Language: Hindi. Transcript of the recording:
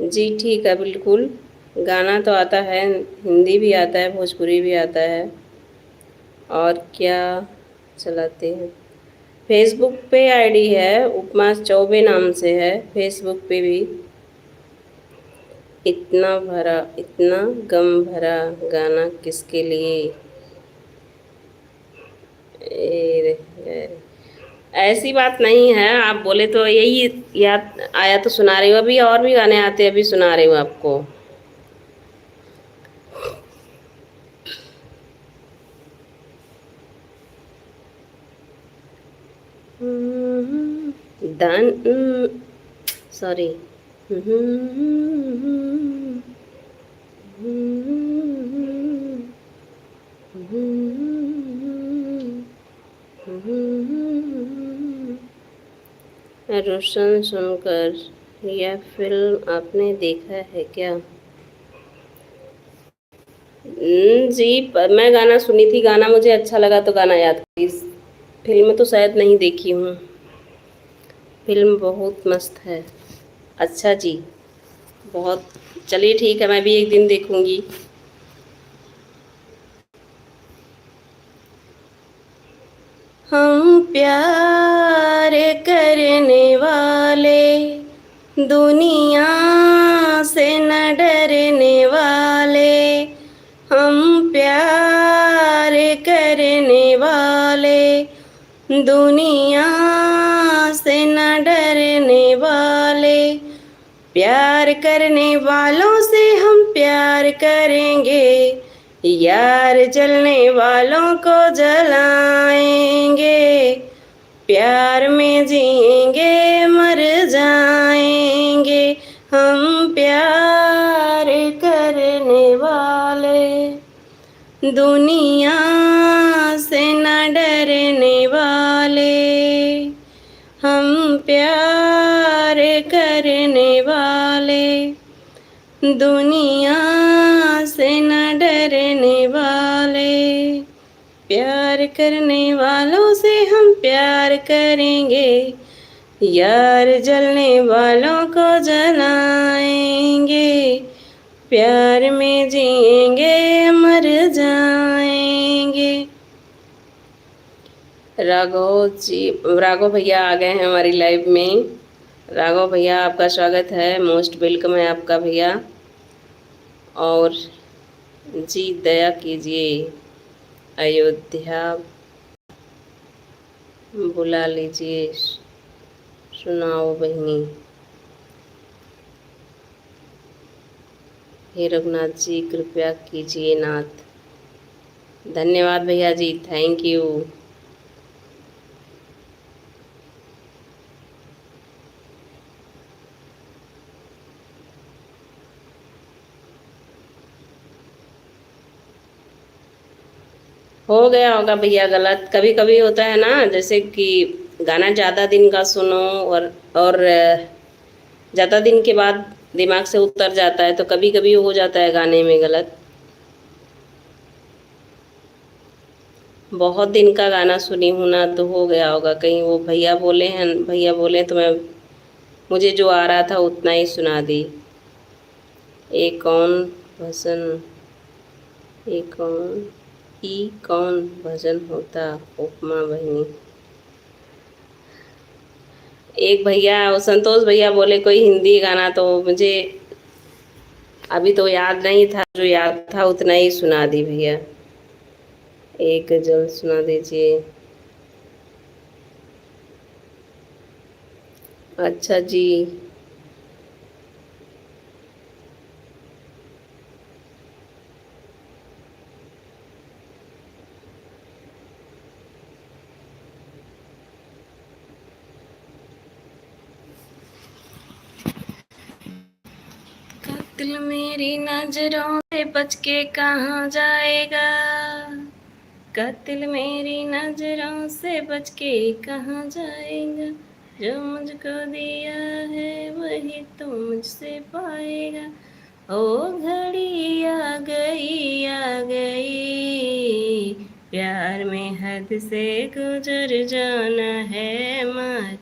जी ठीक है, बिल्कुल। गाना तो आता है, हिंदी भी आता है, भोजपुरी भी आता है। और क्या चलाते हैं? फेसबुक पे आईडी है, उपमा चौबे नाम से है, फेसबुक पे भी। इतना भरा, इतना गम भरा गाना किसके लिए? ए, ए, ऐसी बात नहीं है, आप बोले तो यही याद आया तो सुना रही हूँ। अभी और भी गाने आते हैं, अभी सुना रही हूँ आपको। दान, सॉरी। रोशन शंकर, यह फिल्म आपने देखा है क्या? जी, मैं गाना सुनी थी, गाना मुझे अच्छा लगा तो गाना याद की। फिल्म तो शायद नहीं देखी हूँ। फिल्म बहुत मस्त है। अच्छा जी, बहुत। चलिए ठीक है, मैं भी एक दिन देखूंगी। हम प्यार करने वाले, दुनिया से न डरने वाले। हम प्यार करने वाले, दुनिया से न डरने वाले। प्यार करने वालों से हम प्यार करेंगे, यार जलने वालों को जलाएंगे। प्यार में जिएंगे मर जाएंगे, हम प्यार करने वाले, दुनिया से न डरने वाले। हम प्यार करने वाले, दुनिया से न डरने वाले। प्यार करने वालों से हम प्यार करेंगे, यार जलने वालों को जलाएंगे। प्यार में जिएंगे मर जाएंगे। राघव जी, राघव भैया आ गए हैं हमारी लाइव में। राघव भैया, आपका स्वागत है, मोस्ट वेलकम है आपका भैया। और जी दया कीजिए, अयोध्या बुला लीजिए, सुनाओ बहनी। हे रघुनाथ जी, कृपया कीजिए नाथ। धन्यवाद भैया जी, थैंक यू। हो गया होगा भैया गलत, कभी कभी होता है ना, जैसे कि गाना ज़्यादा दिन का सुनो और ज़्यादा दिन के बाद दिमाग से उतर जाता है, तो कभी कभी हो जाता है गाने में गलत। बहुत दिन का गाना सुनी हूँ ना, तो हो गया होगा कहीं। वो भैया बोले हैं, भैया बोले तो मैं, मुझे जो आ रहा था उतना ही सुना दी। एक कौन भजन, एक कौन, ई कौन भजन होता उपमा बहनी। एक भैया, वो संतोष भैया बोले कोई हिंदी गाना, तो मुझे अभी तो याद नहीं था, जो याद था उतना ही सुना दी भैया। एक गजल सुना दीजिए। अच्छा जी। कातिल मेरी नजरों से बच के कहाँ जाएगा? कातिल मेरी नजरों से बच के कहाँ जाएगा? जो मुझको दिया है वही तो मुझसे पाएगा। ओ घड़ी आ गई, आ गई, प्यार में हद से गुजर जाना है, मत